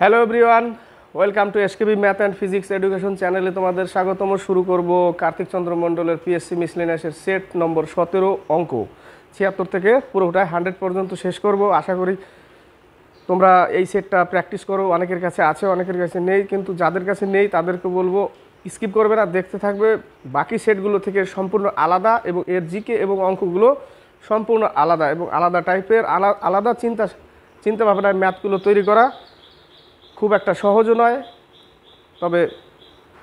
Hello everyone, welcome to SKB math and physics education চ্যানেলে তোমাদের স্বাগতম। শুরু করব কার্তিক চন্দ্র মণ্ডলের পিএসসি মিসলেনিয়াসের সেট নম্বর 17 অঙ্ক 76 থেকে পুরোটাই 100 পর্যন্ত শেষ করব। আশা করি তোমরা এই সেটটা প্র্যাকটিস করো। অনেকের কাছে আছে, অনেকের কাছে নেই, কিন্তু যাদের কাছে নেই তাদেরকে বলবো স্কিপ করবে না, দেখতে থাকবে। বাকি সেটগুলো থেকে সম্পূর্ণ আলাদা এবং এর জিকে এবং অঙ্কগুলো সম্পূর্ণ আলাদা এবং আলাদা টাইপের আলাদা চিন্তা ভাবনার ম্যাথগুলো তৈরি করা খুব একটা সহজও নয়, তবে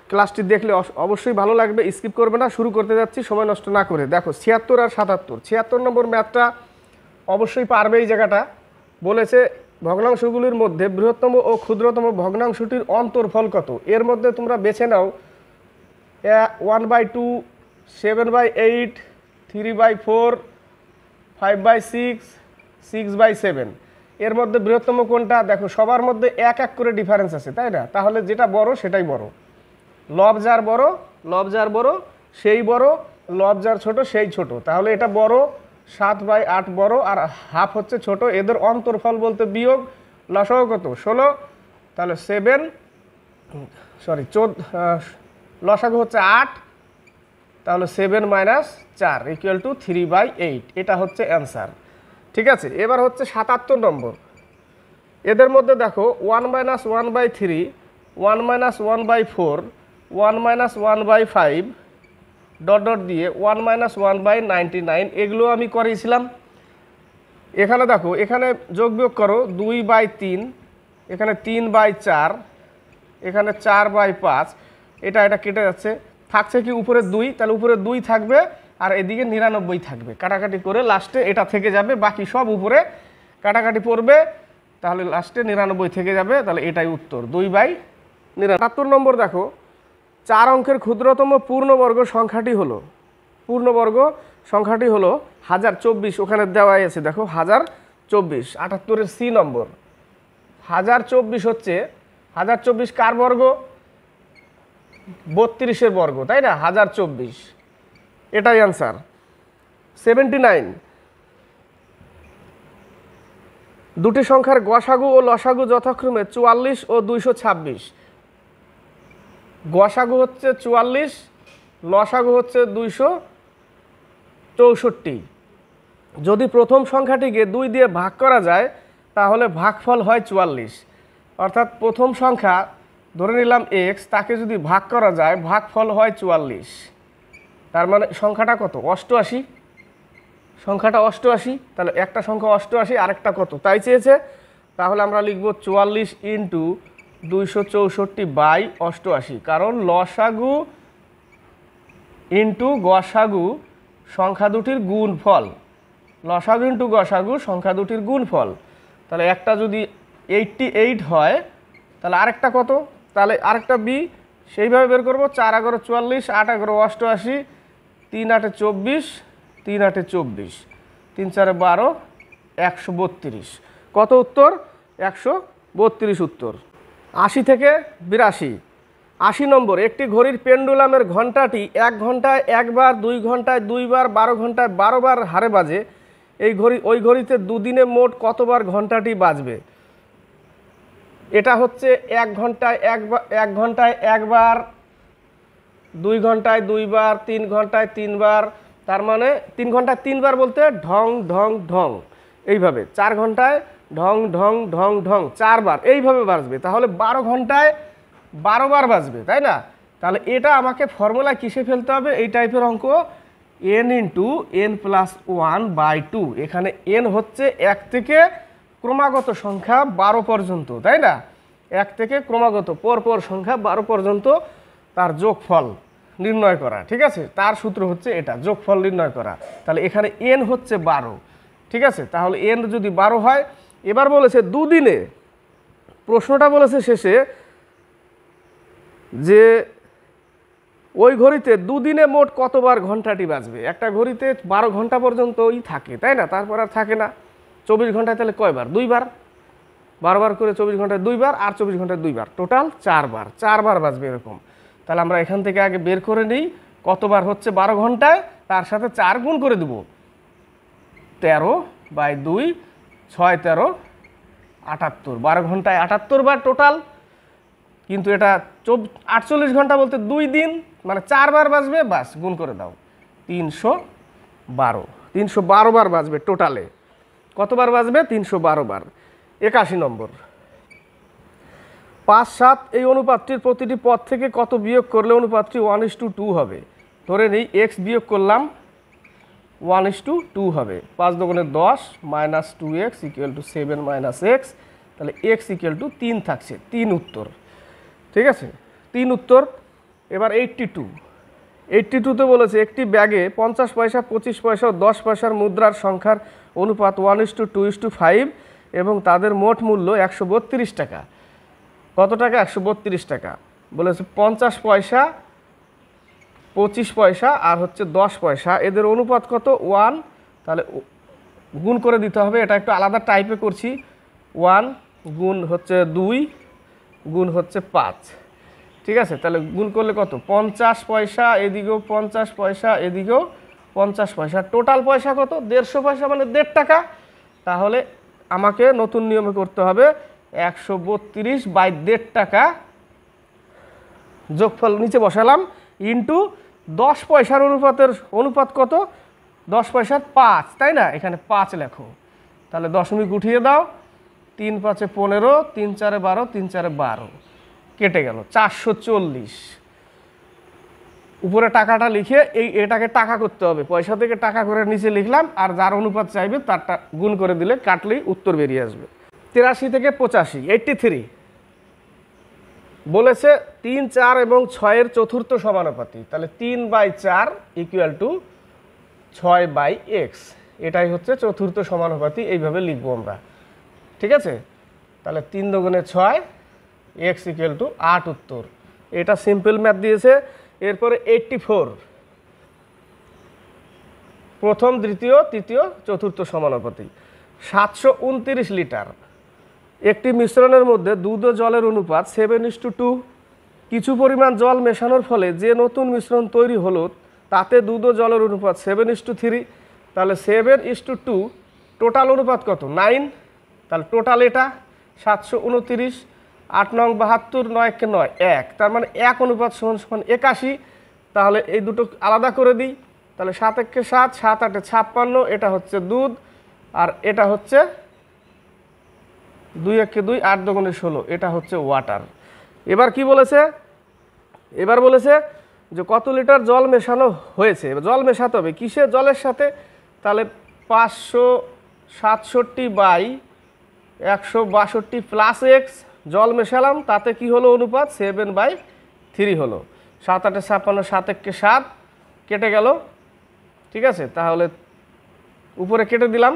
ক্লাসটি দেখলে অবশ্যই ভালো লাগবে। স্কিপ করবে না। শুরু করতে যাচ্ছি সময় নষ্ট না করে। দেখো 76 আর 77, 76 নম্বর ম্যাথটা অবশ্যই পারবে। এই জায়গাটা বলেছে ভগ্নাংশগুলির মধ্যে বৃহত্তম ও ক্ষুদ্রতম ভগ্নাংশটির অন্তর্ফল কত। এর মধ্যে তোমরা বেছে নাও 1/2, 7/8, 3/4, 5/6, 6/7। এর মধ্যে বৃহত্তম কোনটা? দেখো সবার মধ্যে এক এক করে ডিফারেন্স আছে, তাই না? তাহলে যেটা বড় সেটাই বড়। লব যার বড় সেই বড়, লব যার ছোট সেই ছোট। তাহলে এটা বড়, 7/8 বড় আর হাফ হচ্ছে ছোট। এদের অন্তর্ফল বলতে বিয়োগ, লসাগু কত? 16। তাহলে লসাগু হচ্ছে 8, তাহলে 7 - 4 = 3/8। এটা হচ্ছে অ্যান্সার। ঠিক আছে, এবার হচ্ছে 77 নম্বর। এদের মধ্যে দেখো 1 - 1/3, 1 - 1/4, 1 - 1/5 ডট ডট দিয়ে 1 - 1/99। এগুলো আমি করিয়েছিলাম। এখানে দেখো, এখানে যোগ বিয়োগ করো 2/3, এখানে 3/4, এখানে 4/5। এটা কেটে যাচ্ছে, থাকছে কি উপরে 2, তাহলে উপরে 2 থাকবে আর এদিকে 99 থাকবে। কাটাকাটি করে লাস্টে এটা থেকে যাবে, বাকি সব উপরে কাটাকাটি পড়বে, তাহলে লাস্টে 99 থেকে যাবে। তাহলে এটাই উত্তর, 2/99। 77 নম্বর দেখো, 4 অঙ্কের ক্ষুদ্রতম পূর্ণবর্গ সংখ্যাটি হলো 1024। ওখানে দেওয়াই আছে, দেখো 1024। 78-এর সি নম্বর। 1024 হচ্ছে 1024 কার বর্গ? 32-এর বর্গ, তাই না? 1024, এটাই অ্যান্সার। 79, দুটি সংখ্যার গসাগু ও লসাগু যথাক্রমে 44 ও 226। গসাগু হচ্ছে 44, লসাগু হচ্ছে 264। যদি প্রথম সংখ্যাটিকে 2 দিয়ে ভাগ করা যায় তাহলে ভাগফল হয় 44। অর্থাৎ প্রথম সংখ্যা ধরে নিলাম x, তাকে যদি ভাগ করা যায় ভাগফল হয় 44। তার মানে সংখ্যাটা কত? 88। সংখ্যাটা 88, তাহলে একটা সংখ্যা 88, আরেকটা কত তাই চেয়েছে। তাহলে আমরা লিখব 44 × 264/88, কারণ লসাগু ইন্টু গসাগু সংখ্যা দুটির গুণফল। লসাগু ইন্টু গসাগু সংখ্যা দুটির গুণফল। তাহলে একটা যদি 88 হয় তাহলে আরেকটা কত? তাহলে আরেকটা বি সেইভাবে বের করব। 4 × 44, 8 × 88, 3 × 8 = 24, 3 × 8 = 24, 3 × 4 = 12, 132। কত উত্তর? 132 উত্তর। 80 থেকে 82, 80 নম্বর। একটি ঘড়ির পেন্ডুলামের ঘণ্টাটি 1 ঘন্টায় 1 বার, 2 ঘন্টায় 2 বার, 12 ঘন্টায় 12 বার হারে বাজে। ওই ঘড়িতে দুদিনে মোট কতবার ঘণ্টাটি বাজবে? এটা হচ্ছে 1 ঘন্টায় 1 বার, 2 ঘন্টায় 2 বার, 3 ঘন্টায় 3 বার। তার মানে 3 ঘন্টায় 3 বার বলতে ঢং ঢং ঢং এইভাবে। 4 ঘন্টায় ঢং ঢং ঢং ঢং 4 বার এইভাবে বাজবে। তাহলে 12 ঘন্টায় 12 বার বাজবে, তাই না? তাহলে এটা আমাকে ফর্মুলা কিসে ফেলতে হবে? এই টাইপের অঙ্ক n × n+1/2। এখানে n হচ্ছে 1 থেকে ক্রমাগত সংখ্যা 12 পর্যন্ত, তাই না? 1 থেকে ক্রমাগত পরপর সংখ্যা 12 পর্যন্ত তার যোগফল নির্ণয় করা। ঠিক আছে, তার সূত্র হচ্ছে এটা, যোগফল নির্ণয় করা। তাহলে এখানে n হচ্ছে 12। ঠিক আছে, তাহলে n যদি 12 হয়, এবার বলেছে দুদিনে, প্রশ্নটা বলেছে শেষে যে ওই ঘড়িতে দুদিনে মোট কতবার ঘন্টাটি বাজবে। একটা ঘড়িতে 12 ঘন্টা পর্যন্তই থাকে, তাই না? তারপর আর থাকে না। 24 ঘন্টায় তাহলে কয়বার? 2 বার। 12 বার করে 24 ঘন্টায় 2 বার, আর 24 ঘন্টায় 2 বার, টোটাল 4 বার। 4 বার বাজবে এরকম। তাহলে আমরা এখান থেকে আগে বের করে নিই কতবার হচ্ছে 12 ঘন্টায়, তার সাথে 4 গুণ করে দেব। 13/2, 6 × 13 78, 12 ঘন্টায় 78 বার টোটাল, কিন্তু এটা 48 ঘন্টা বলতে 2 দিন, মানে 4 বার বাজবে, বাস গুণ করে দাও 312 বার বাজবে টোটালে। কতবার বাজবে? 312 বার। 81 নম্বর, 5, 7 এই অনুপাতটির প্রতিটি পদ থেকে কত বিয়োগ করলে অনুপাতটি 1:2 হবে? ধরে নেই x বিয়োগ করলাম 1:2 হবে। 5 দুগুণে 10 minus 2x equal to 7 minus x, তাহলে x ইকুয়াল টু 3 থাকছে। 3 উত্তর, ঠিক আছে, 3 উত্তর। এবার 82তে বলেছে একটি ব্যাগে 50 পয়সা, 25 পয়সা ও 10 পয়সার মুদ্রার সংখ্যার অনুপাত 1:2:5 এবং তাদের মোট মূল্য 132 টাকা। কত টাকা? 132 টাকা। বলেছে 50 পয়সা, 25 পয়সা আর হচ্ছে 10 পয়সা, এদের অনুপাত কত? 1, তাহলে গুণ করে দিতে হবে। এটা একটু আলাদা টাইপে করছি। 1 গুণ হচ্ছে 2 গুণ হচ্ছে 5, ঠিক আছে। তাহলে গুণ করলে কত? 50 পয়সা, এদিকেও 50 পয়সা, এদিকেও 50 পয়সা, টোটাল পয়সা কত? 150 পয়সা, মানে 1.5 টাকা। তাহলে আমাকে নতুন নিয়মে করতে হবে 132/1.5 টাকা, যোগফল নিচে বসালাম, ইন্টু 10 পয়সার অনুপাত কত? 10 পয়সার 5, তাই না? এখানে 5 লেখো। তাহলে দশমিক উঠিয়ে দাও, 3 5 15, 3 4 12, 3 4 12, কেটে গেল 440। উপরে টাকাটা লিখে এটাকে টাকা করতে হবে, পয়সা থেকে টাকা করে নিচে লিখলাম, আর যার অনুপাত চাইবে তারটা গুণ করে দিলে কাটলেই উত্তর বেরিয়ে আসবে। 83 থেকে 85, 83 বলেছে 3, 4 এবং 6-এর চতুর্থ সমানুপাতি। তাহলে 3/4 ইকুয়াল টু 6/x, এটাই হচ্ছে চতুর্থ সমানুপাতি। এইভাবে লিখবো আমরা, ঠিক আছে। তাহলে 3 দুগুণে 6, x ইকুয়াল টু 8 উত্তর। এটা সিম্পল ম্যাথ দিয়েছে। এরপরে 84, প্রথম, দ্বিতীয়, তৃতীয়, চতুর্থ সমানুপাতি। 729 লিটার। একটি মিশ্রণের মধ্যে দুধ ও জলের অনুপাত 7:2। কিছু পরিমাণ জল মেশানোর ফলে যে নতুন মিশ্রণ তৈরি হলো তাতে দুধ ও জলের অনুপাত 7:3। তাহলে 7:2 টোটাল অনুপাত কত? 9। তাহলে টোটাল এটা 729। 8 নং 72, 9 কে 9, 1, তার মানে 1:81। তাহলে এই দুটো আলাদা করে দিই। তাহলে 7 1 7, 7 8 56, এটা হচ্ছে দুধ, আর এটা হচ্ছে 2 1 2, 8 2 16, এটা হচ্ছে ওয়াটার। এবার কি বলেছে? এবার বলেছে যে কত লিটার জল মেশানো হয়েছে। জল মেশাতে হবে কিসে? জলের সাথে। তাহলে 567/162 প্লাস এক্স, জল মেশালাম, তাতে কি হলো অনুপাত? 7/3 হলো। 7 8 56, 7 1 7, কেটে গেল, ঠিক আছে। তাহলে উপরে কেটে দিলাম,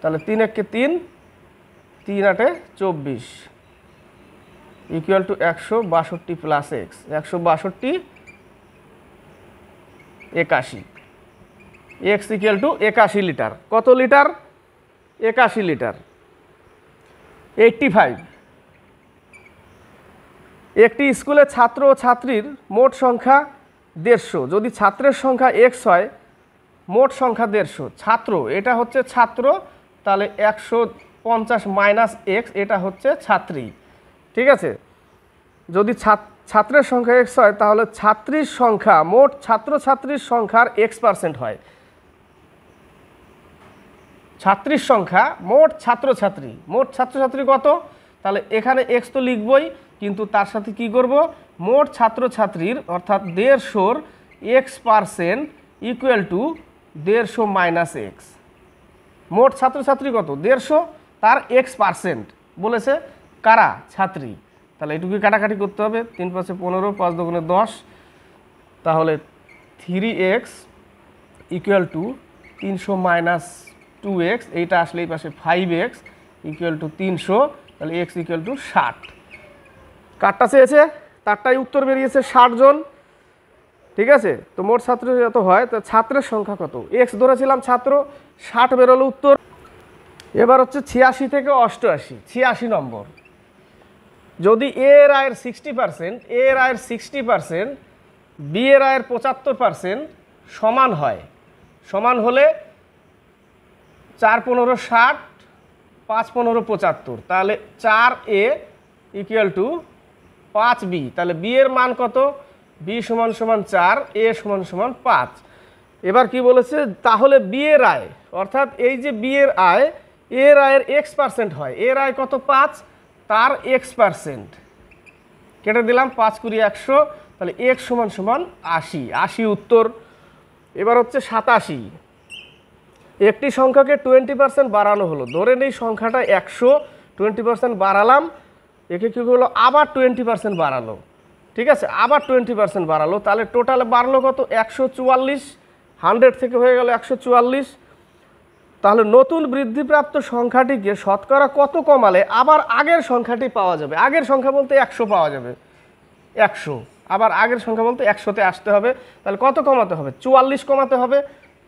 তাহলে 3 1 3, 3 8 24 equal to 162 plus x, 162 81, x equal to 81 litre. কত লিটার? 81 লিটার। 85, একটি স্কুলে ছাত্র ও ছাত্রীর মোট সংখ্যা 150। যদি ছাত্রের সংখ্যা এক্স হয়, মোট সংখ্যা 150। ছাত্র, এটা হচ্ছে ছাত্র, তাহলে 150 মাইনাস এক্স, এটা হচ্ছে ছাত্রী, ঠিক আছে। যদি ছাত্রের সংখ্যা এক্স হয়, তাহলে ছাত্রীর সংখ্যা, মোট ছাত্রছাত্রীর সংখ্যার x% হয়। ছাত্রীর সংখ্যা, মোট ছাত্রছাত্রী কত? তাহলে এখানে এক্স তো লিখবই, কিন্তু তার সাথে কি করব? মোট ছাত্রছাত্রীর অর্থাৎ 150-র x% equal to 150 minus x. মোট ছাত্রছাত্রী কত? 150, তার x% বলেছে কারা? ছাত্রী। তাহলে এটুকুই কাটাকাটি করতে হবে। 3 5 15, 5 2 10, তাহলে 3x equal to 300 minus 2x, এইটা আসলে এই পাশে 5x ইকুয়াল টু 300, তাহলে x ইকুয়াল টু 60। কারটা চেয়েছে, তারটাই উত্তর বেরিয়েছে 60 জন, ঠিক আছে। তো মোট ছাত্র যত হয়, তো ছাত্রের সংখ্যা কত? এক্স ধরেছিলাম ছাত্র, 60 বেরোলো উত্তর। এবার হচ্ছে 86 থেকে 88, 86 নম্বর। যদি এ এর আয়ের 60%, এ এর আয়ের 60%, বি এর আয়ের 75% সমান হয়, সমান হলে 4 15 60, 5 15 75, তাহলে 4a ইকুয়াল টু 5b। তাহলে b এর মান কত? b সমান সমান 4, a সমান সমান 5। এবার কি বলেছে, তাহলে b এর আয়, অর্থাৎ এই যে b এর আয়, এর আয়ের x% হয়। এর আয় কত? 5, তার x%। কেটে দিলাম 5 × 100, তাহলে x সমান সমান 80। 80 উত্তর। এবার হচ্ছে 87। একটি সংখ্যাকে 20% বাড়ানো হলো, ধরে নেই সংখ্যাটা 100, 20% বাড়ালাম, একে কী হলো আবার 20% বাড়ালো, ঠিক আছে, আবার 20% বাড়ালো, তাহলে টোটাল বাড়লো কত? 144। 100 থেকে হয়ে গেল 144। তাহলে নতুন বৃদ্ধিপ্রাপ্ত সংখ্যাটিকে শতকরা কত কমালে আবার আগের সংখ্যাটি পাওয়া যাবে? আগের সংখ্যা বলতে 100 পাওয়া যাবে, 100। আবার আগের সংখ্যা বলতে 100-তে আসতে হবে। তাহলে কত কমাতে হবে? 44 কমাতে হবে।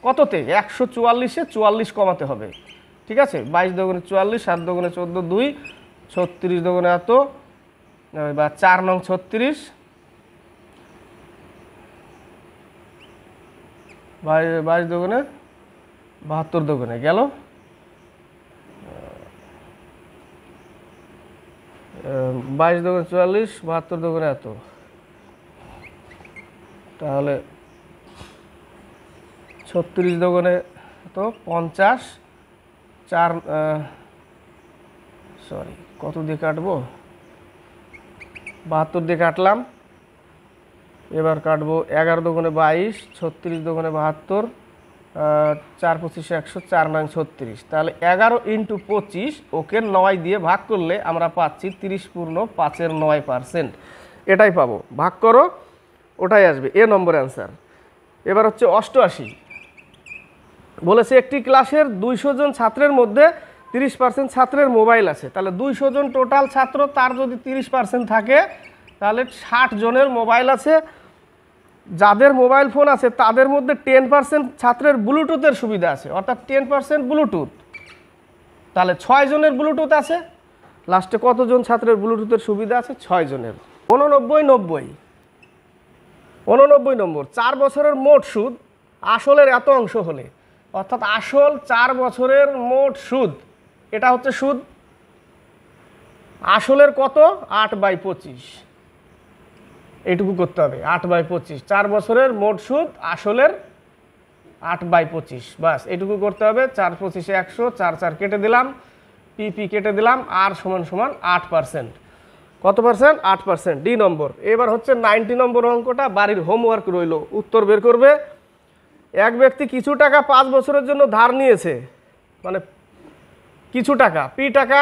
কততে? 144-এ 44 কমাতে হবে, ঠিক আছে। 22 দুগুণে 44, 7 দুগুণে 14, 2, 36 দুগুণে এত, বা 4 নং 36, 22 দুগুণে 72 দুগুণে গেল, 22 দুগুণে 44, 72 দুগুণে এত, তাহলে 36 দুগুণে তো 50, 4 সরি কত দিয়ে কাটবো? 72 দিয়ে কাটলাম। এবার কাটবো 11 দুগুণে 22, 36 দুগুণে 72, 4 25 100, 4 9 36। তাহলে 11 × 25 ওকে 9 দিয়ে ভাগ করলে আমরা পাচ্ছি 30 পূর্ণ 5-এর 9%। এটাই পাবো, ভাগ করো, ওটাই আসবে এ নম্বর অ্যান্সার। এবার হচ্ছে 88। বলেছে একটি ক্লাসের 200 জন ছাত্রের মধ্যে 30% ছাত্রের মোবাইল আছে। তাহলে 200 জন টোটাল ছাত্র, তার যদি 30% থাকে তাহলে 60 জনের মোবাইল আছে। যাদের মোবাইল ফোন আছে তাদের মধ্যে 10% ছাত্রের ব্লুটুথের সুবিধা আছে, অর্থাৎ 10% ব্লুটুথ। তাহলে 6 জনের ব্লুটুথ আছে। লাস্টে কতজন ছাত্রের ব্লুটুথের সুবিধা আছে? 6 জনের। 89 নম্বর। 4 বছরের মোট সুদ আসলের এত অংশ হলে, অর্থাৎ আসল 4 বছরের মোট সুদ, এটা হচ্ছে সুদ। আসলের কত? 8/25। এইটুকু করতে হবে, 8/25। 4 বছরের মোট সুদ আসলের 8/25, বাস এইটুকু করতে হবে। 4 25 100, 4 4 কেটে দিলাম, পি কেটে দিলাম, আর সমান সমান 8%। কত পার্সেন্ট? 8%। ডি নম্বর। এবার হচ্ছে 90 নম্বর অঙ্কটা, বাড়ির হোমওয়ার্ক রইল, উত্তর বের করবে। এক ব্যক্তি কিছু টাকা 5 বছরের জন্য ধার নিয়েছে, মানে কিছু টাকা, পি টাকা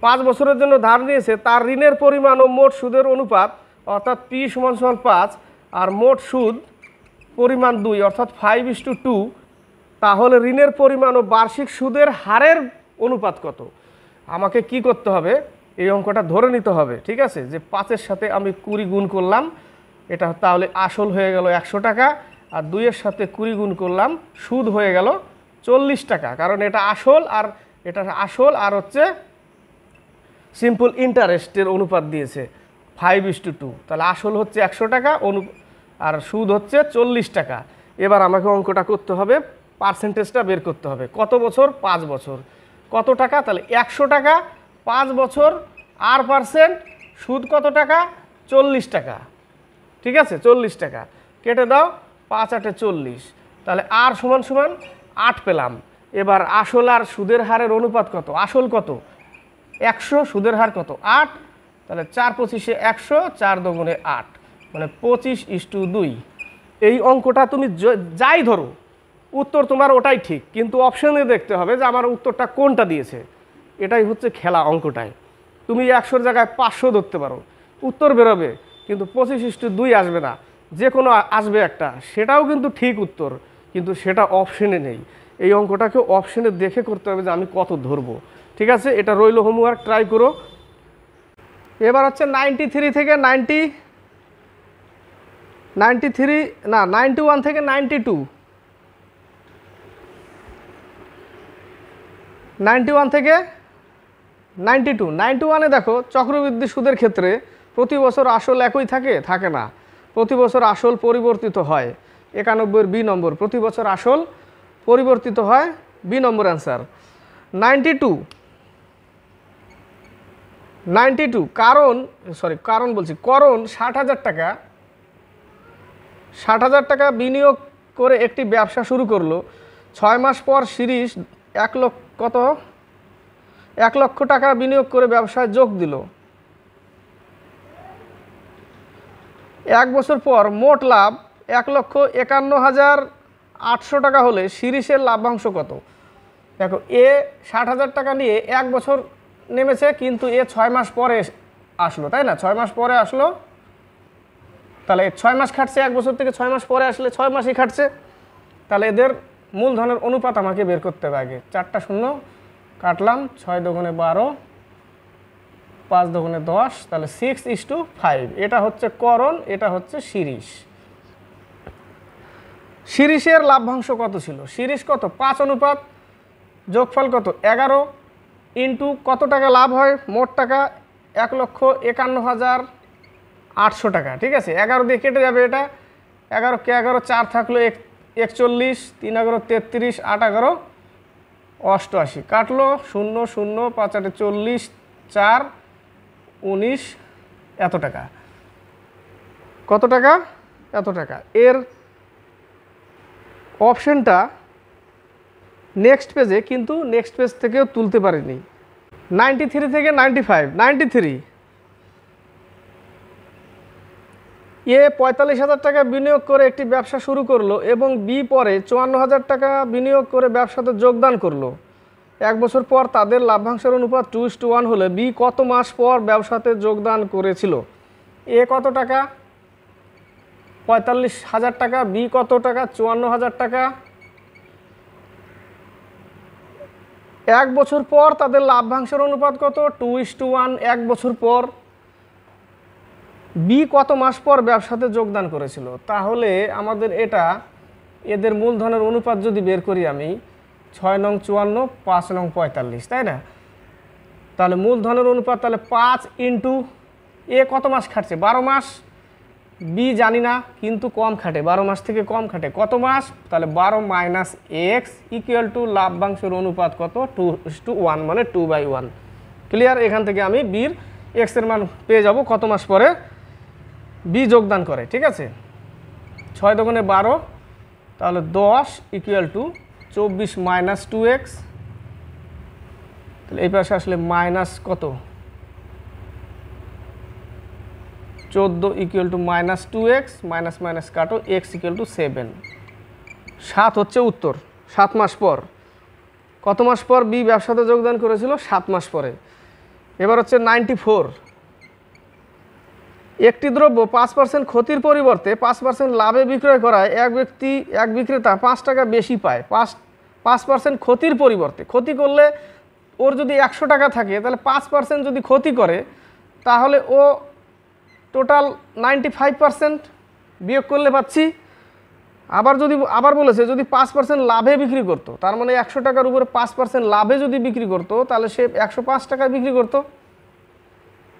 5 বছরের জন্য ধার নিয়েছে, তার ঋণের পরিমাণ ও মোট সুদের অনুপাত, অর্থাৎ পি সমান সমান 5 আর মোট সুদ পরিমাণ 2, অর্থাৎ 5:2। তাহলে ঋণের পরিমাণ ও বার্ষিক সুদের হারের অনুপাত কত? আমাকে কি করতে হবে? এই অঙ্কটা ধরে নিতে হবে, ঠিক আছে, যে 5-এর সাথে আমি 20 গুণ করলাম, এটা তাহলে আসল হয়ে গেল 100 টাকা, আর 2-এর সাথে 20 গুণ করলাম, সুদ হয়ে গেল 40 টাকা। কারণ এটা আসল, আর এটা আসল আর হচ্ছে সিম্পল ইন্টারেস্টের অনুপাত দিয়েছে 5:2। তাহলে আসল হচ্ছে 100 টাকা, আর সুদ হচ্ছে 40 টাকা। এবার আমাকে অঙ্কটা করতে হবে, পার্সেন্টেজটা বের করতে হবে। কত বছর? 5 বছর। কত টাকা? তাহলে 100 টাকা, 5 বছর, আর পার্সেন্ট, সুদ কত টাকা? 40 টাকা, ঠিক আছে, 40 টাকা। কেটে দাও, 5 8 40। তাহলে আর সমান সমান 8 পেলাম। এবার আসল আর সুদের হারের অনুপাত কত? আসল কত? 100, সুদের হার কত? 8। তাহলে 4 25 100, 4 দুগুণে 8, মানে 25:2। এই অঙ্কটা তুমি যাই ধরো, উত্তর তোমার ওটাই ঠিক, কিন্তু অপশানে দেখতে হবে যে আমার উত্তরটা কোনটা দিয়েছে। এটাই হচ্ছে খেলা অঙ্কটায়। তুমি 100-র জায়গায় 500 ধরতে পারো, উত্তর বেরোবে, কিন্তু 25:2 আসবে না, যে কোনো আসবে একটা, সেটাও কিন্তু ঠিক উত্তর, কিন্তু সেটা অপশানে নেই। এই অঙ্কটাকে অপশানে দেখে করতে হবে যে আমি কত ধরবো, ঠিক আছে। এটা রইল হোমওয়ার্ক, ট্রাই করো। এবার হচ্ছে 91 থেকে 92, 91 থেকে 92। 91-এ দেখো, চক্রবৃদ্ধি সুদের ক্ষেত্রে প্রতি বছর আসল একই থাকে না, প্রতি বছর আসল পরিবর্তিত হয়। 91-এর বি নম্বর, প্রতি বছর আসল পরিবর্তিত হয়, বি নম্বর অ্যান্সার। 92 কারণ বলছি করণ 60,000 টাকা বিনিয়োগ করে একটি ব্যবসা শুরু করলো। 6 মাস পর শিরিষ 1 লক্ষ টাকা বিনিয়োগ করে ব্যবসায় যোগ দিল। 1 বছর পর মোট লাভ 1,51,800 টাকা হলে শিরিষের লাভ্যাংশ কত? দেখো, এ 60,000 টাকা নিয়ে 1 বছর নেমেছে, কিন্তু এ 6 মাস পরে আসলো, তাই না? 6 মাস পরে আসলো, তাহলে 6 মাস খাটছে, 1 বছর থেকে 6 মাস পরে আসলে 6 মাসই খাটছে। তাহলে এদের মূলধনের অনুপাত আমাকে বের করতে হবে আগে। 4টা শূন্য কাটলাম, 6 দোকানে 12, 5 দোকানে 10, তাহলে 6:5। এটা হচ্ছে করণ, এটা হচ্ছে শিরিষ। শিরিষের লাভ্যাংশ কত ছিল? শিরিষ কত? 5 অনুপাত, যোগফল কত? 11 ইন্টু কত টাকা লাভ হয়? মোট টাকা 1,51,800 টাকা। ঠিক আছে, 11 দিয়ে কেটে যাবে এটা, 11 কে 11, 4 থাকলো 41, 3 11 33, 8 11 88, কাটলো 0 0, 5 8 40, 4 19, এত টাকা। কত টাকা? এত টাকা। এর অপশনটা নেক্সট পেজে, কিন্তু নেক্সট পেজ থেকেও তুলতে পারিনি। 93 থেকে 95, 93 এ 45,000 টাকা বিনিয়োগ করে একটি ব্যবসা শুরু করলো এবং বি পরে 54,000 টাকা বিনিয়োগ করে ব্যবসাতে যোগদান করলো। 1 বছর পর তাদের লাভ্যাংশের অনুপাত 2:1 হলে বি কত মাস পর ব্যবসাতে যোগদান করেছিল? এ কত টাকা? 45,000 টাকা। বি কত টাকা? 54,000 টাকা। 1 বছর পর তাদের লাভ্যাংশের অনুপাত কত? 2:1। 1 বছর পর। বি কত মাস পর ব্যবসাতে যোগদান করেছিল? তাহলে আমাদের এটা, এদের মূলধনের অনুপাত যদি বের করি আমি, 6 নং 54, 5 নং 45, তাই না? তাহলে মূলধনের অনুপাত, তাহলে 5 ইন্টু এ কত মাস খাটছে? 12 মাস। বি জানি না, কিন্তু কম খাটে, 12 মাস থেকে কম খাটে। কত মাস? তাহলে 12 মাইনাস এক্স ইকুয়াল টু লাভ্যাংশের অনুপাত কত? 2:1, মানে 2/1। ক্লিয়ার? এখান থেকে আমি বির এক্সের মান পেয়ে যাব কত মাস পরে বি যোগদান করে। ঠিক আছে, 6 দোকানে 12, তাহলে 10 ইকুয়াল টু 24 মাইনাস 2x। তাহলে এই পাশে আসলে মাইনাস কত? 14 equal to minus 2x, minus minus কাটো, x ইকুয়াল টু 7। 7 হচ্ছে উত্তর। 7 মাস পর। কত মাস পর বি ব্যবসাতে যোগদান করেছিল? 7 মাস পরে। এবার হচ্ছে 94। একটি দ্রব্য 5% ক্ষতির পরিবর্তে 5% লাভে বিক্রয় করায় এক বিক্রেতা 5 টাকা বেশি পায়। 5% ক্ষতির পরিবর্তে। ক্ষতি করলে ওর যদি 100 টাকা থাকে, তাহলে 5% যদি ক্ষতি করে, তাহলে ও টোটাল 95% বিয়োগ করলে পাচ্ছি। আবার বলেছে যদি 5% লাভে বিক্রি করতো, তার মানে 100 টাকার উপরে 5% লাভে যদি বিক্রি করতো, তাহলে সে 105 টাকায় বিক্রি করতো,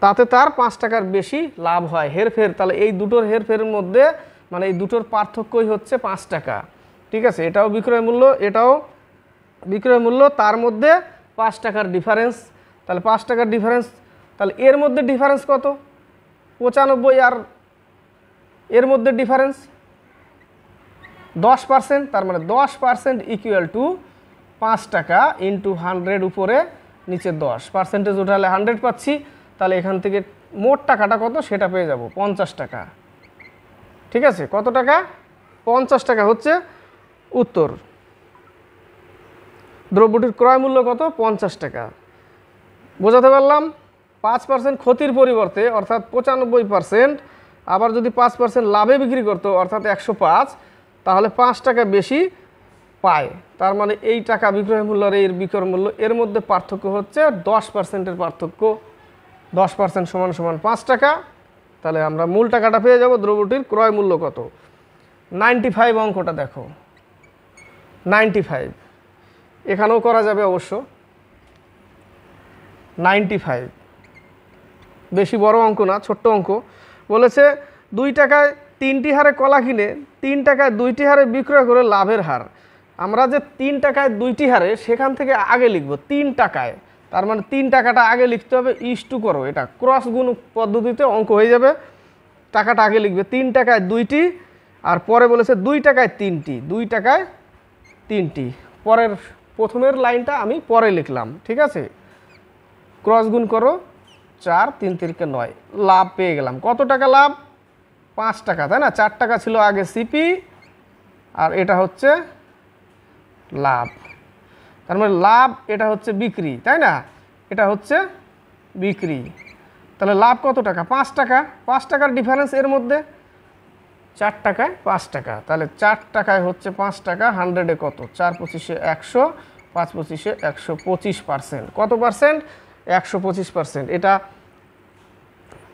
তাতে তার 5 টাকার বেশি লাভ হয়। হেরফের, তাহলে এই দুটোর হেরফেরের মধ্যে, মানে এই দুটোর পার্থক্যই হচ্ছে 5 টাকা। ঠিক আছে, এটাও বিক্রয় মূল্য, এটাও বিক্রয় মূল্য, তার মধ্যে 5 টাকার ডিফারেন্স। তাহলে 5 টাকার ডিফারেন্স, তাহলে এর মধ্যে ডিফারেন্স কত? 95, আর এর মধ্যে ডিফারেন্স 10%, তার মানে 10% ইকুয়াল টু 5 টাকা ইন্টু 100, উপরে নিচে 10, পার্সেন্টেজ উঠালে 100 পাচ্ছি। তাহলে এখান থেকে মোট টাকাটা কত সেটা পেয়ে যাব, 50 টাকা। ঠিক আছে, কত টাকা? 50 টাকা হচ্ছে উত্তর। দ্রব্যটির ক্রয় মূল্য কত? 50 টাকা। বোঝাতে পারলাম? 5% ক্ষতির পরিবর্তে, অর্থাৎ 95%, আবার যদি 5% লাভে বিক্রি করতো, অর্থাৎ 105, তাহলে 5 টাকা বেশি পায়। তার মানে এই টাকা বিক্রয় মূল্য আর এর বিক্রয় মূল্য, এর মধ্যে পার্থক্য হচ্ছে 10%-এর পার্থক্য। 10% সমান সমান 5 টাকা। তাহলে আমরা মূল টাকাটা পেয়ে যাব। দ্রব্যটির ক্রয় মূল্য কত? 95 অঙ্কটা দেখো, 95 এখানেও করা যাবে অবশ্য। 95 বেশি বড় অঙ্ক না, ছোট্ট অঙ্ক। বলেছে 2 টাকায় 3টি হারে কলা কিনে 3 টাকায় 2টি হারে বিক্রয় করে লাভের হার আমরা যে 3 টাকায় 2টি হারে সেখান থেকে আগে লিখব 3 টাকায়, তার মানে 3 টাকাটা আগে লিখতে হবে, ইস্টু করো, এটা ক্রস গুণ পদ্ধতিতে অঙ্ক হয়ে যাবে। টাকাটা আগে লিখবে 3 টাকায় 2টি, আর পরে বলেছে 2 টাকায় 3টি, 2 টাকায় 3টি। পরের প্রথমের লাইনটা আমি পরে লিখলাম, ঠিক আছে। ক্রস গুণ করো, 4 3 3 9, লাভ পেয়ে গেলাম। কত টাকা লাভ? 5 টাকা, তাই না? 4 টাকা ছিল আগে সিপি, আর এটা হচ্ছে লাভ, তার মানে লাভ, এটা হচ্ছে বিক্রি, তাই না? এটা হচ্ছে বিক্রি। তাহলে লাভ কত টাকা? 5 টাকা। 5 টাকার ডিফারেন্স এর মধ্যে, 4 টাকায় 5 টাকা, তাহলে 4 টাকায় হচ্ছে 5 টাকা, 100-এ কত? 4 25-এ 100, 5 25-এ 125%। কত পার্সেন্ট? 125%। এটা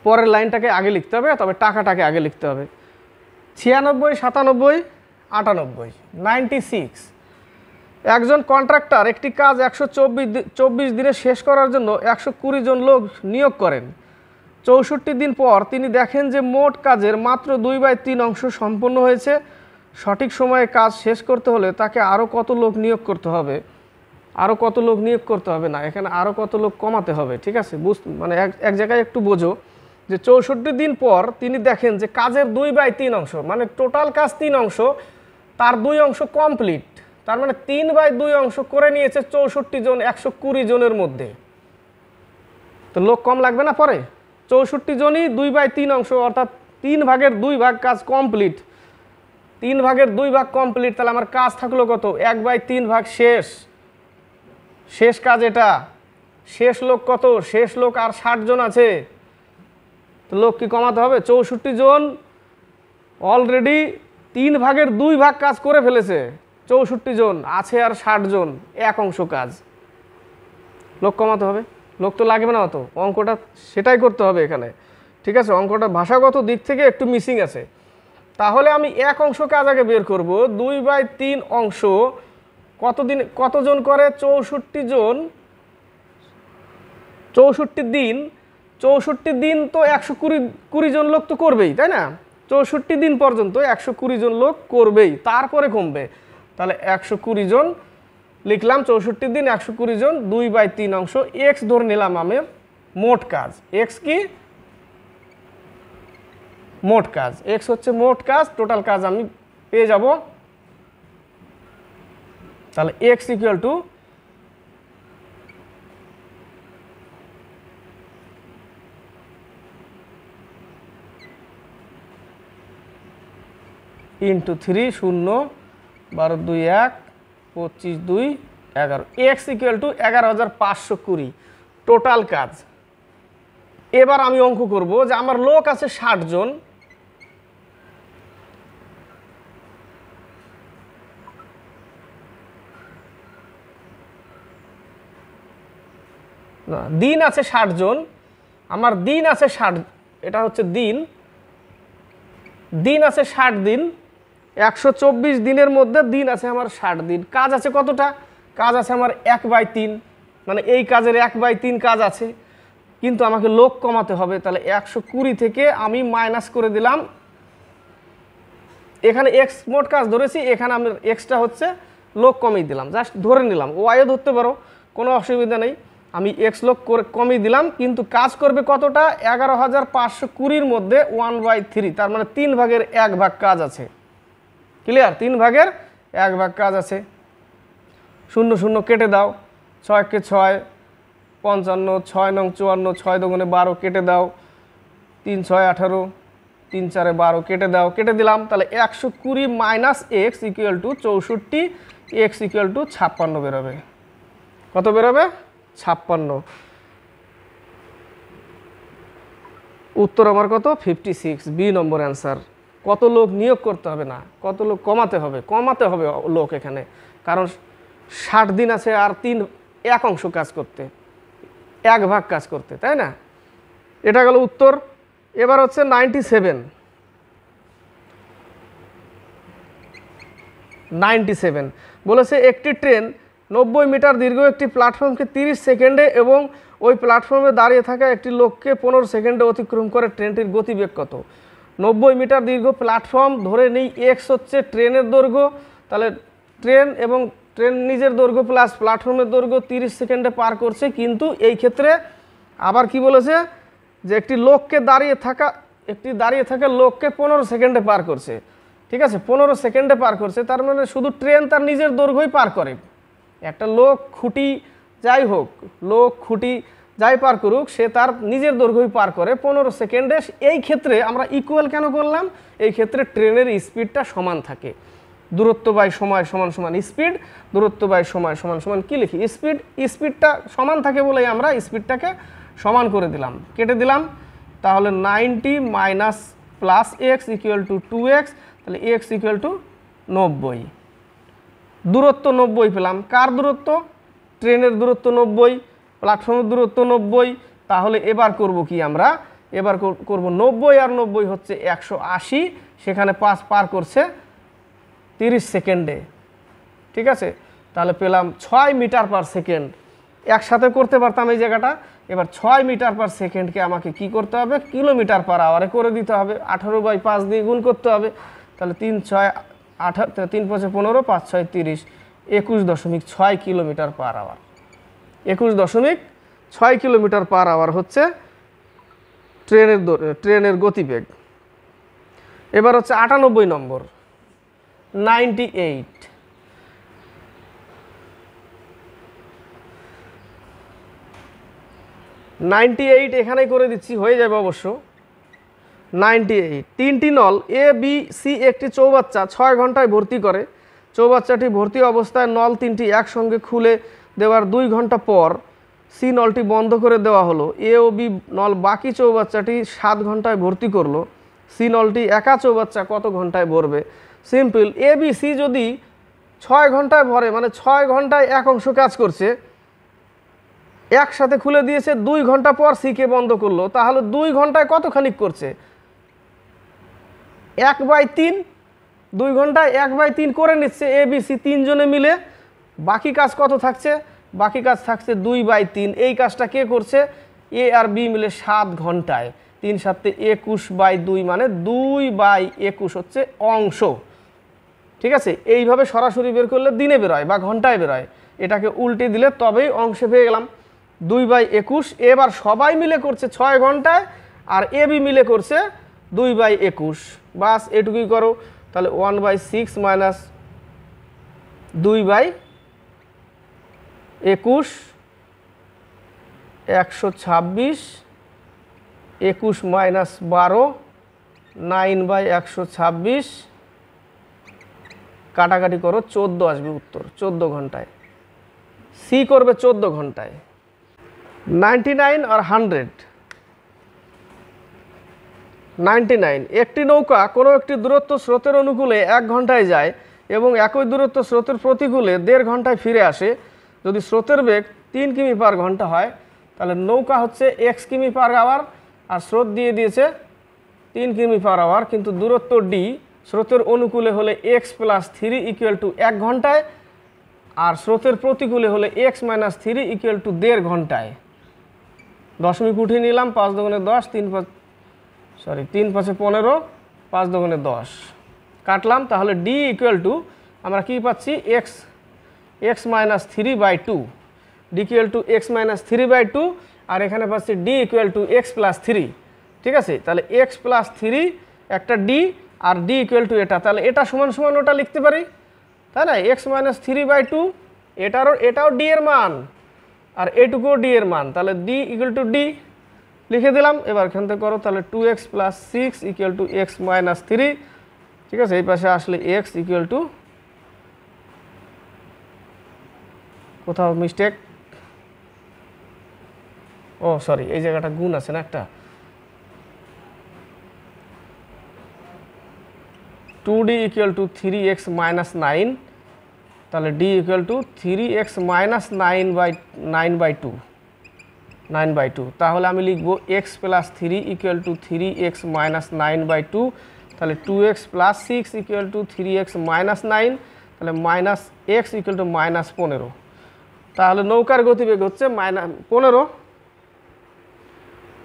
পরের লাইনটাকে আগে লিখতে হবে, তবে টাকাটাকে আগে লিখতে হবে। 96 97 98, 96। একজন কন্ট্রাক্টর একটি কাজ 124 দিনে শেষ করার জন্য 120 জন লোক নিয়োগ করেন। 64 দিন পর তিনি দেখেন যে মোট কাজের মাত্র 2/3 অংশ সম্পন্ন হয়েছে। সঠিক সময়ে কাজ শেষ করতে হলে তাকে আরও কত লোক নিয়োগ করতে হবে? আরও কত লোক নিয়োগ করতে হবে না, এখানে আরও কত লোক কমাতে হবে, ঠিক আছে। মানে এক জায়গায় একটু বোঝো যে 64 দিন পর তিনি দেখেন যে কাজের 2/3 অংশ, মানে টোটাল কাজ 3 অংশ, তার 2 অংশ কমপ্লিট, তার মানে 3/2 অংশ করে নিয়েছে 64 জন 120 জনের মধ্যে। তো লোক কম লাগবে না পরে? 64 জনই 2/3 অংশ, অর্থাৎ 3 ভাগের 2 ভাগ কাজ কমপ্লিট, 3 ভাগের 2 ভাগ কমপ্লিট। তাহলে আমার কাজ থাকলো কত? 1/3 ভাগ শেষ, শেষ কাজ এটা। শেষ লোক কত? শেষ লোক আর 60 জন আছে, তো লোক কি কমাতে হবে? 64 জন অলরেডি 3 ভাগের 2 ভাগ কাজ করে ফেলেছে, 64 জন আছে আর 60 জন, 1 অংশ কাজ, লোক কমাতে হবে। লোক তো লাগবে না অত, অঙ্কটা সেটাই করতে হবে এখানে, ঠিক আছে। অঙ্কটা ভাষাগত দিক থেকে একটু মিসিং আছে। তাহলে আমি 1 অংশ কাজ আগে বের করব। 2/3 অংশ কতজন করে? 64 জন, 64 দিন, 64 দিন তো 120 জন লোক তো করবেই, তাই না? 64 দিন পর্যন্ত 120 জন লোক করবেই, তারপরে কমবে। তাহলে 120 জন লিখলাম, 64 দিন 120 জন, 2/3 অংশ, এক্স ধরে নিলাম আমি মোট কাজ। এক্স কি? মোট কাজ। এক্স হচ্ছে মোট কাজ, টোটাল কাজ আমি পেয়ে যাব। তাহলে x equal to into 3, 0 12 2 1 25 2 11, x equal to 11,520 total কাজ। এবার আমি অঙ্ক করব যে আমার লোক আছে 60 জন, না দিন আছে 60 জন, আমার দিন আছে 60, এটা হচ্ছে দিন, দিন আছে 60 দিন, 124 দিনের মধ্যে দিন আছে আমার 60 দিন। কাজ আছে কতটা? কাজ আছে আমার 1/3, মানে এই কাজের 1/3 কাজ আছে, কিন্তু আমাকে লোক কমাতে হবে। তাহলে 120 থেকে আমি মাইনাস করে দিলাম, এখানে এক্স মোট কাজ ধরেছি, এখানে আমি এক্সটা হচ্ছে লোক কমিয়ে দিলাম, জাস্ট ধরে নিলাম, ওয়াইও ধরতে পারো, কোনো অসুবিধা নেই। আমি এক্স লোক করে কমিয়ে দিলাম, কিন্তু কাজ করবে কতটা? 11,520-র মধ্যে 1/3, তার মানে 3 ভাগের 1 ভাগ কাজ আছে। ক্লিয়ার? 3 ভাগের 1 ভাগ কাজ আছে। 0 0 কেটে দাও, 6 কে 6 55, 6 নং 54, 6 দুগুণে 12 কেটে দাও, 3 6 18, 3 4 12 কেটে দাও, কেটে দিলাম। তাহলে 120 minus x equal to 64, x equal to 56 বেরোবে। কত বেরোবে? 56। উত্তর আমার কত? 56, বি নম্বর অ্যান্সার। কত লোক নিয়োগ করতে হবে না, কত লোক কমাতে হবে? কমাতে হবে লোক এখানে, কারণ 60 দিন আছে আর 1 অংশ কাজ করতে, 1 ভাগ কাজ করতে, তাই না? এটা গেল উত্তর। এবার হচ্ছে 97 বলেছে একটি ট্রেন 90 মিটার দীর্ঘ একটি প্ল্যাটফর্মকে 30 সেকেন্ডে এবং ওই প্ল্যাটফর্মে দাঁড়িয়ে থাকা একটি লোককে 15 সেকেন্ডে অতিক্রম করে, ট্রেনটির গতিবেগ কত? 90 মিটার দীর্ঘ প্ল্যাটফর্ম ধরে নেই, এক্স হচ্ছে ট্রেনের দৈর্ঘ্য, তাহলে ট্রেন এবং ট্রেন নিজের দৈর্ঘ্য প্লাস প্ল্যাটফর্মের দৈর্ঘ্য 30 সেকেন্ডে পার করছে, কিন্তু এই ক্ষেত্রে আবার কি বলেছে যে একটি দাঁড়িয়ে থাকা লোককে 15 সেকেন্ডে পার করছে। ঠিক আছে, 15 সেকেন্ডে পার করছে, তার মানে শুধু ট্রেন তার নিজের দৈর্ঘ্যই পার করে। একটা লোক খুঁটি যাই পার করুক, সে তার নিজের দৈর্ঘ্যই পার করে 15 সেকেন্ডে। এই ক্ষেত্রে আমরা ইকুয়াল কেন করলাম? এই ক্ষেত্রে ট্রেনের স্পিডটা সমান থাকে। দূরত্ব বাই সময় সমান সমান স্পিড, দূরত্ব বাই সময় সমান সমান কি লিখি? স্পিডটা সমান থাকে বলেই আমরা স্পিডটাকে সমান করে দিলাম, কেটে দিলাম। তাহলে 90 minus plus x equal to 2x, তাহলে এক্স ইকুয়াল টু 90। দূরত্ব 90 পেলাম। কার দূরত্ব? ট্রেনের দূরত্ব 90, প্ল্যাটফর্মের দূরত্ব 90। তাহলে এবার করব কি আমরা? এবার করব 90 আর 90 হচ্ছে 180, সেখানে 5 পার করছে 30 সেকেন্ডে। ঠিক আছে, তাহলে পেলাম 6 মিটার পার সেকেন্ড। একসাথে করতে পারতাম এই জায়গাটা। এবার 6 মিটার পার সেকেন্ডকে আমাকে কি করতে হবে? কিলোমিটার পার আওয়ারে করে দিতে হবে। 18/5 দিয়ে গুণ করতে হবে। তাহলে 3 6 18, 3 5 15, 5 6 30, 21.6 kilometre per hour. 21.6 kilometre per hour হচ্ছে ট্রেনের গতিবেগ। এবার হচ্ছে 98 নম্বর, 98। 98 এখানেই করে দিচ্ছি, হয়ে যাবে অবশ্য। 98, 3টি নল এ বি সি একটি চৌবাচ্চা 6 ঘন্টায় ভর্তি করে। চৌবাচ্চাটি ভর্তি অবস্থায় নল 3টি একসঙ্গে খুলে দেওয়ার 2 ঘন্টা পর সি নলটি বন্ধ করে দেওয়া হলো। এ ও বি নল বাকি চৌবাচ্চাটি 7 ঘন্টায় ভর্তি করলো। সি নলটি একা চৌবাচ্চা কত ঘন্টায় ভরবে? সিম্পল, এ বি সি যদি 6 ঘন্টায় ভরে, মানে 6 ঘন্টায় এক অংশ কাজ করছে, একসাথে খুলে দিয়েছে, 2 ঘন্টা পর সিকে বন্ধ করলো, তাহলে 2 ঘন্টায় কতখানি করছে? 1/3। 2 ঘন্টায় 1/3 করে নিচ্ছে এ বি সি 3 জনে মিলে। বাকি কাজ কত থাকছে? বাকি কাজ থাকছে 2/3। এই কাজটা কে করছে? এ আর বি মিলে 7 ঘন্টায়। 3 7 21/2, মানে 2/21 হচ্ছে অংশ। ঠিক আছে, এইভাবে সরাসরি বের করলে দিনে বেরোয় বা ঘন্টায় বেরোয়। এটাকে উল্টে দিলে তবেই অংশে পেয়ে গেলাম 2/21। এবার সবাই মিলে করছে 6 ঘন্টায়, আর এ বি মিলে করছে 2/21। বাস এটুকুই করো। তাহলে 1/6 মাইনাস 2/21, 126, 21 মাইনাস 12, 9/126, কাটাকাটি করো, 14 আসবে উত্তর। 14 ঘন্টায়। সি করবে 14 ঘন্টায়। 99 আর 100। 99, একটি নৌকা কোনো একটি দূরত্ব স্রোতের অনুকূলে 1 ঘন্টায় যায় এবং একই দূরত্ব স্রোতের প্রতিকূলে 1.5 ঘন্টায় ফিরে আসে। যদি স্রোতের বেগ 3 কিমি পার ঘন্টা হয়, তাহলে নৌকা হচ্ছে এক্স কিমি পার আওয়ার, আর স্রোত দিয়ে দিয়েছে 3 কিমি পার আওয়ার, কিন্তু দূরত্ব ডি স্রোতের অনুকূলে হলে x + 3 = 1 ঘন্টায়, আর স্রোতের প্রতিকূলে হলে x - 3 = 1.5 ঘন্টায়। দশমিক উঠিয়ে নিলাম, 5 × 10, 3 5 15, 5 × 10 কাটলাম। তাহলে ডি ইকুয়াল টু আমরা কি পাচ্ছি? x - 3/2। D equal two x - 3/2, আর এখানে পাচ্ছি ডি ইকুয়াল টু x + 3। ঠিক আছে, তাহলে x + 3 একটা ডি, আর ডি ইকুয়াল টু এটা, তাহলে এটা সমান সমান ওটা লিখতে পারি, তাই না? x - 3/2, এটাও ডি এর মান, আর এটুকুও ডি এর মান, তাহলে ডি ইকুয়াল টু ডি লিখে দিলাম। এবার এখান থেকে করো, তাহলে 2x + 6 = x - 3। ঠিক আছে, এই পাশে আসলে x ইকুয়াল টু, কোথাও মিস্টেক, ও সরি, এই জায়গাটা গুণ আছে না একটা। 2d = 3x - 9, তাহলে d = 3x - 9/2। তাহলে আমি লিখব x + 3 = 3x - 9/2, তাহলে 2x + 6 = 3x - 9, তাহলে মাইনাস x = -15। তাহলে নৌকার গতিবেগ হচ্ছে -15।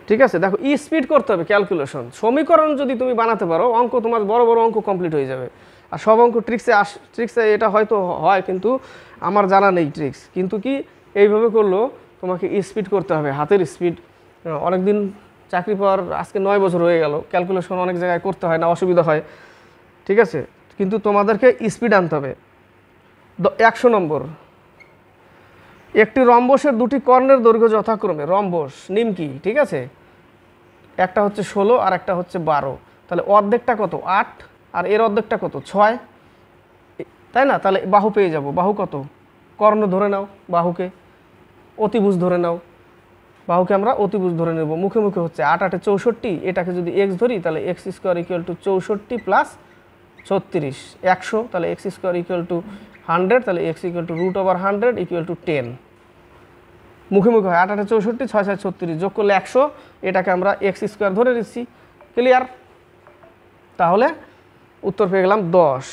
ঠিক আছে, দেখো স্পিড করতে হবে ক্যালকুলেশন। সমীকরণ যদি তুমি বানাতে পারো, অঙ্ক তোমার বড় বড় অঙ্ক কমপ্লিট হয়ে যাবে। আর সব অঙ্ক ট্রিক্সে এটা হয়তো হয়, কিন্তু আমার জানা নেই ট্রিক্স। কিন্তু কি এইভাবে করলেও তোমাকে স্পিড করতে হবে, হাতের স্পিড। অনেক দিন চাকরি পাওয়ার আজকে 9 বছর হয়ে গেল, ক্যালকুলেশন অনেক জায়গায় করতে হয় না, অসুবিধা হয়, ঠিক আছে। কিন্তু তোমাদেরকে স্পিড আনতে হবে। 100 নম্বর, একটি রম্বসের দুটি কর্ণের দৈর্ঘ্য যথাক্রমে, রম্বস নিমকি, ঠিক আছে, একটা হচ্ছে 16 আর একটা হচ্ছে 12, তাহলে অর্ধেকটা কত 8 আর এর অর্ধেকটা কত 6, তাই না? তাহলে বাহু পেয়ে যাব। বাহু কত, কর্ণ ধরে নাও, বাহুকে অতিভুজ ধরে নাও, বাহুকে আমরা অতিভুজ ধরে নেব। মুখে মুখে হচ্ছে 8 8 64, এটাকে যদি এক্স ধরি তাহলে x square equal to 64 plus 36 100, তাহলে এক্স স্কোয়ার ইকুয়াল টু 100, তাহলে x equal to √100 equal to 10। মুখে মুখে হয় 8 8 64 6 6 36, যোগ করলে 100, এটাকে আমরা এক্স স্কোয়ার ধরে নিচ্ছি। ক্লিয়ার? তাহলে উত্তর পেয়ে গেলাম 10।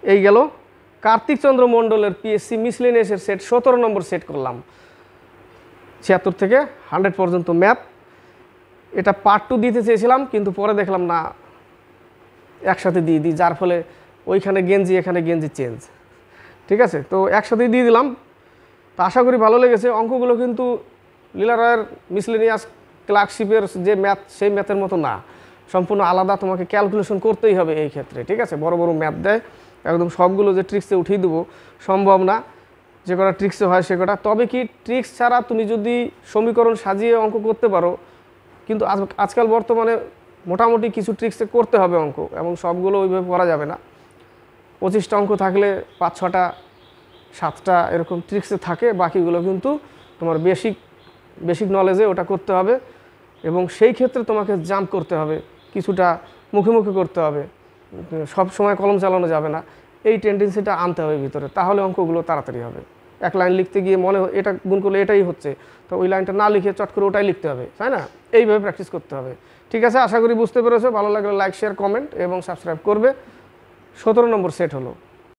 এই গেল কার্তিক চন্দ্র মণ্ডলের পিএসসি মিসলেনিয়াসের সেট 17 নম্বর সেট করলাম, 76 থেকে 100 পর্যন্ত ম্যাথ। এটা পার্ট 2 দিতে চেয়েছিলাম, কিন্তু পরে দেখলাম না, একসাথে দিয়ে দিই, যার ফলে ওইখানে গেঞ্জি এখানে গেঞ্জি চেঞ্জ, ঠিক আছে। তো একসাথেই দিয়ে দিলাম। তো আশা করি ভালো লেগেছে। অঙ্কগুলো কিন্তু লীলা রয়ের মিসলেনিয়াস ক্লার্কশিপের যে ম্যাথ সেই ম্যাথের মতো না, সম্পূর্ণ আলাদা, তোমাকে ক্যালকুলেশন করতেই হবে এই ক্ষেত্রে, ঠিক আছে। বড় বড় ম্যাথ দেয়, একদম সবগুলো যে ট্রিক্সে উঠিয়ে দেবো সম্ভব না, যে কটা ট্রিক্সে হয় সে কটা। তবে কি ট্রিক্স ছাড়া তুমি যদি সমীকরণ সাজিয়ে অঙ্ক করতে পারো, কিন্তু আজকাল বর্তমানে মোটামুটি কিছু ট্রিক্সে করতে হবে অঙ্ক, এবং সবগুলো ওইভাবে করা যাবে না। 25টা অঙ্ক থাকলে 5 6টা 7টা এরকম ট্রিক্সে থাকে, বাকিগুলো কিন্তু তোমার বেসিক নলেজে ওটা করতে হবে। এবং সেই ক্ষেত্রে তোমাকে জাম্প করতে হবে, কিছুটা মুখে মুখে করতে হবে, সব সময় কলম চালানো যাবে না, এই টেন্ডেন্সিটা আনতে হবে ভিতরে, তাহলে অঙ্কগুলো তাড়াতাড়ি হবে। এক লাইন লিখতে গিয়ে মনে এটা গুণ করলে এটাই হচ্ছে, তো ওই লাইনটা না লিখে চট করে ওটাই লিখতে হবে, তাই না? এইভাবে প্র্যাকটিস করতে হবে। ঠিক আছে, আশা করি বুঝতে পেরেছো। ভালো লাগলে লাইক শেয়ার কমেন্ট এবং সাবস্ক্রাইব করবে। 17 নম্বর সেট হলো।